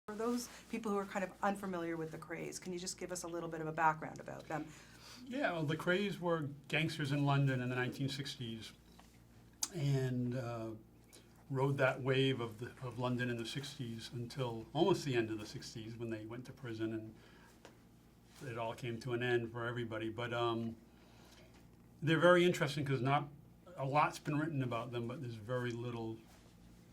For those people who are kind of unfamiliar with the Krays, can you just give us a little bit of a background about them? Yeah, well, the Krays were gangsters in London in the 1960s, and rode that wave of London in the 60s until almost the end of the 60s when they went to prison, and it all came to an end for everybody. But they're very interesting because not a lot's been written about them, but there's very little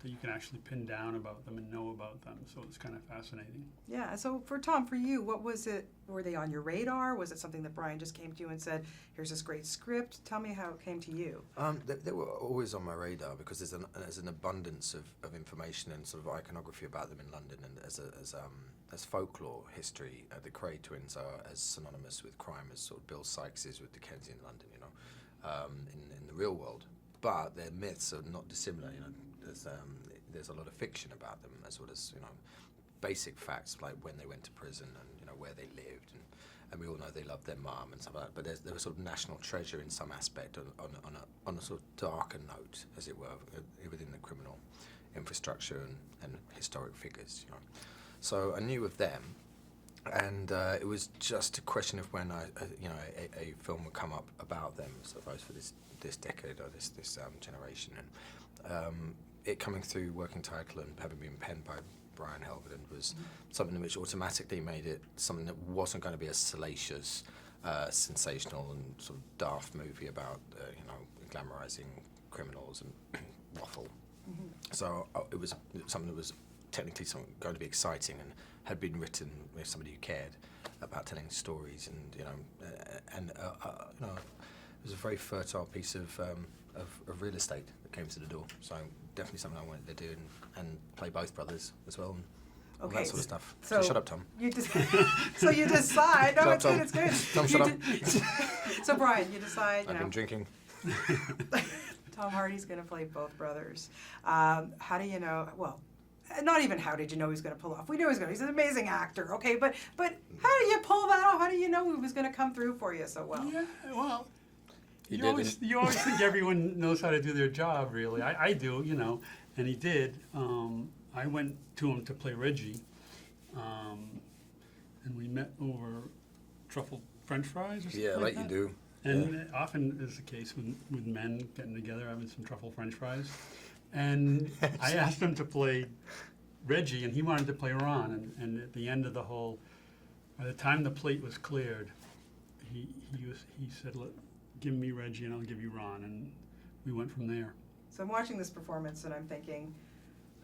that you can actually pin down about them and know about them. So it's kind of fascinating. Yeah, so for Tom, for you, what was it? Were they on your radar? Was it something that Brian just came to you and said, here's this great script? Tell me how it came to you. They were always on my radar because there's an abundance of information and sort of iconography about them in London, and as folklore history, the Kray twins are as synonymous with crime as sort of Bill Sikes is with Dickensian London, you know, in the real world. But their myths are not dissimilar, you know. There's a lot of fiction about them, as well as, you know, basic facts like when they went to prison and, you know, where they lived, and we all know they loved their mum and stuff like that. But there was sort of national treasure in some aspect on a sort of darker note, as it were, within the criminal infrastructure and historic figures, you know. So I knew of them, and it was just a question of when a film would come up about them, I suppose, for this decade or this generation. And it coming through Working Title and having been penned by Brian Helgeland was something which automatically made it something that wasn't going to be a salacious, sensational and sort of daft movie about, glamorizing criminals and waffle. Mm-hmm. So it was something that was technically going to be exciting and had been written with somebody who cared about telling stories, and it was a very fertile piece of real estate that came to the door. So definitely something I wanted to do, and play both brothers as well, and all that sort of stuff. So shut up, Tom. So you decide. No, it's good. It's good. Tom, shut up. So Brian, you decide. I've been drinking. Tom Hardy's going to play both brothers. How do you know? Well, not even how did you know he was going to pull off? We knew he was going to. He's an amazing actor, okay? But how do you pull that off? How do you know he was going to come through for you so well? Yeah, well, you always think everyone knows how to do their job, really. I do, you know, and he did. I went to him to play Reggie, and we met over truffle French fries or something like that. You do. And often is the case with men getting together having some truffle French fries. And I asked him to play Reggie, and he wanted to play Ron. And at the end of by the time the plate was cleared, he said, give me Reggie and I'll give you Ron. And we went from there. So I'm watching this performance and I'm thinking,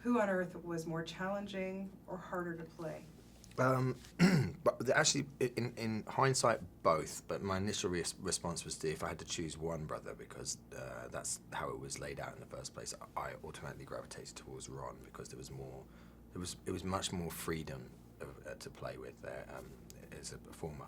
who on earth was more challenging or harder to play? But actually, in hindsight, both. But my initial response was if I had to choose one brother, because that's how it was laid out in the first place. I automatically gravitated towards Ron because there was more. It was much more freedom to play with there as a performer.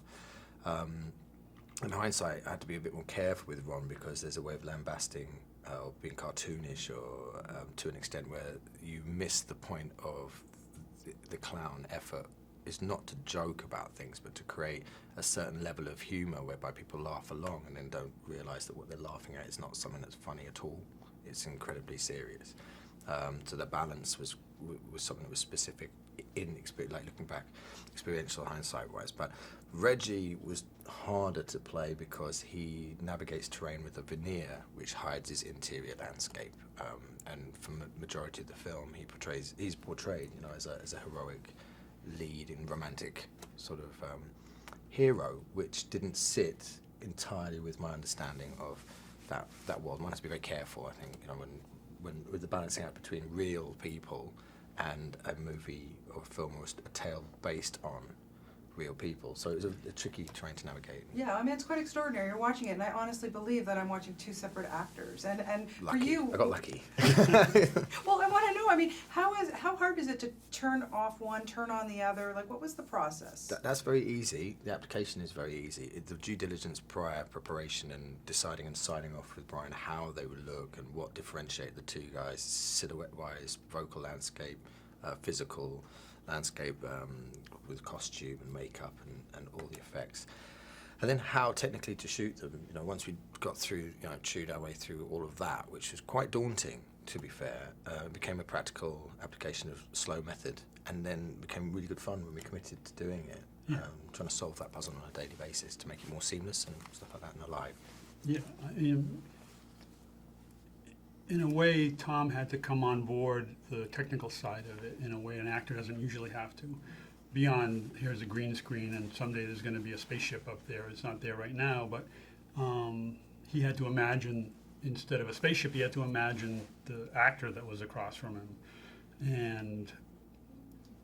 In hindsight, I had to be a bit more careful with Ron because there's a way of lambasting or being cartoonish, or to an extent where you miss the point of the clown effort. Is not to joke about things, but to create a certain level of humour whereby people laugh along and then don't realise that what they're laughing at is not something that's funny at all. It's incredibly serious. So the balance was something that was specific in experience, like looking back, experiential hindsight-wise. But Reggie was harder to play because he navigates terrain with a veneer which hides his interior landscape. And from the majority of the film, he's portrayed, you know, as a heroic lead in romantic sort of hero, which didn't sit entirely with my understanding of that world. One has to be very careful, I think, you know, when with the balancing out between real people and a movie or a film or a tale based on real people. So it was a tricky terrain to navigate. Yeah, I mean, it's quite extraordinary. You're watching it, and I honestly believe that I'm watching two separate actors. And lucky. For you, I got lucky. Well, I want to know. I mean, how hard is it to turn off one, turn on the other? Like, what was the process? That's very easy. The application is very easy. The due diligence prior preparation and deciding and signing off with Brian how they would look and what differentiate the two guys, silhouette-wise, vocal landscape, physical landscape with costume and makeup and all the effects, and then how technically to shoot them. You know, once we got through, you know, chewed our way through all of that, which was quite daunting to be fair. It became a practical application of slow method, and then became really good fun when we committed to doing it. Yeah. Trying to solve that puzzle on a daily basis to make it more seamless and stuff like that and alive. Yeah, in a way, Tom had to come on board the technical side of it in a way an actor doesn't usually have to. Beyond, here's a green screen and someday there's going to be a spaceship up there. It's not there right now, but he had to imagine, instead of a spaceship, he had to imagine the actor that was across from him. And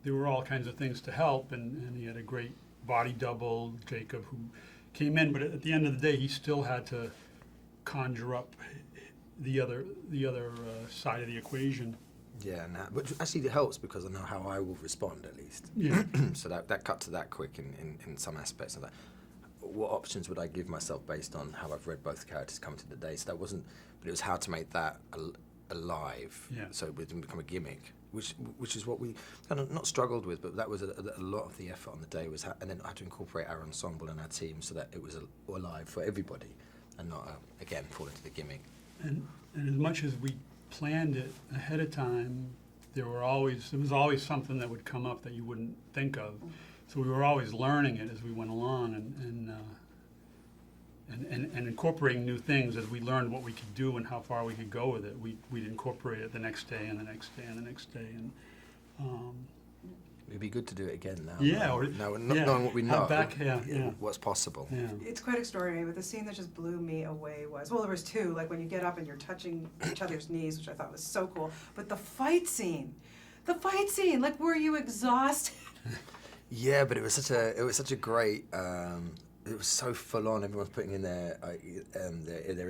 there were all kinds of things to help, and he had a great body double, Jacob, who came in, but at the end of the day, he still had to conjure up the other side of the equation. Yeah, but actually it helps because I know how I will respond at least. Yeah. So that cut to that quick in some aspects of that. What options would I give myself based on how I've read both characters come to the day? So that wasn't, but it was how to make that alive. Yeah. So it didn't become a gimmick, which is what we kind of not struggled with, but that was a lot of the effort on the day was, and then I had to incorporate our ensemble and our team so that it was alive for everybody, and not again fall into the gimmick. And as much as we planned it ahead of time, there was always something that would come up that you wouldn't think of. So we were always learning it as we went along and incorporating new things as we learned what we could do and how far we could go with it. We'd incorporate it the next day and the next day and the next day. And it'd be good to do it again now. Yeah, now knowing what we know, yeah. what's possible. Yeah. It's quite extraordinary, but the scene that just blew me away was, well, there was two, like when you get up and you're touching each other's knees, which I thought was so cool, but the fight scene, like were you exhausted? Yeah, but it was such a great. It was so full on. Everyone's putting in their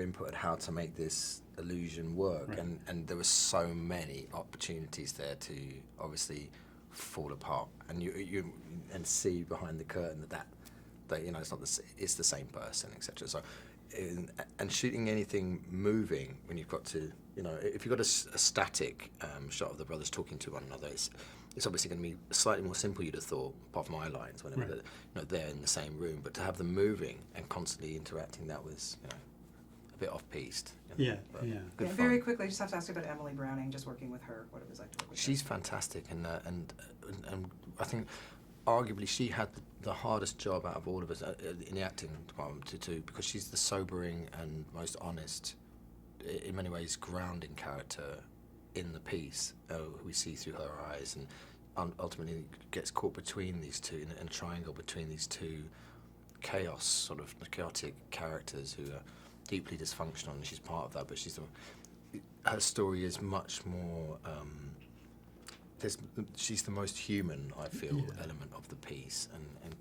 input on how to make this illusion work, Right. and there were so many opportunities there to obviously fall apart, and you see behind the curtain that it's not it's the same person, etc. So, and shooting anything moving when you've got to, if you've got a static shot of the brothers talking to one another, it's obviously going to be slightly more simple, you'd have thought, apart from eye lines, when Right. they're in the same room. But to have them moving and constantly interacting, that was a bit off-piste. Yeah, but yeah. good Yeah, fun. very quickly, I just have to ask you about Emily Browning, just working with her, what it was like to work with her. She's fantastic, and I think arguably she had the hardest job out of all of us in the acting department to do, because she's the sobering and most honest, in many ways grounding character in the piece, who we see through her eyes, and ultimately gets caught between these two, in a triangle between these two chaotic characters who are deeply dysfunctional, and she's part of that, but her story is much more, she's the most human, I feel, Yeah. element of the piece, and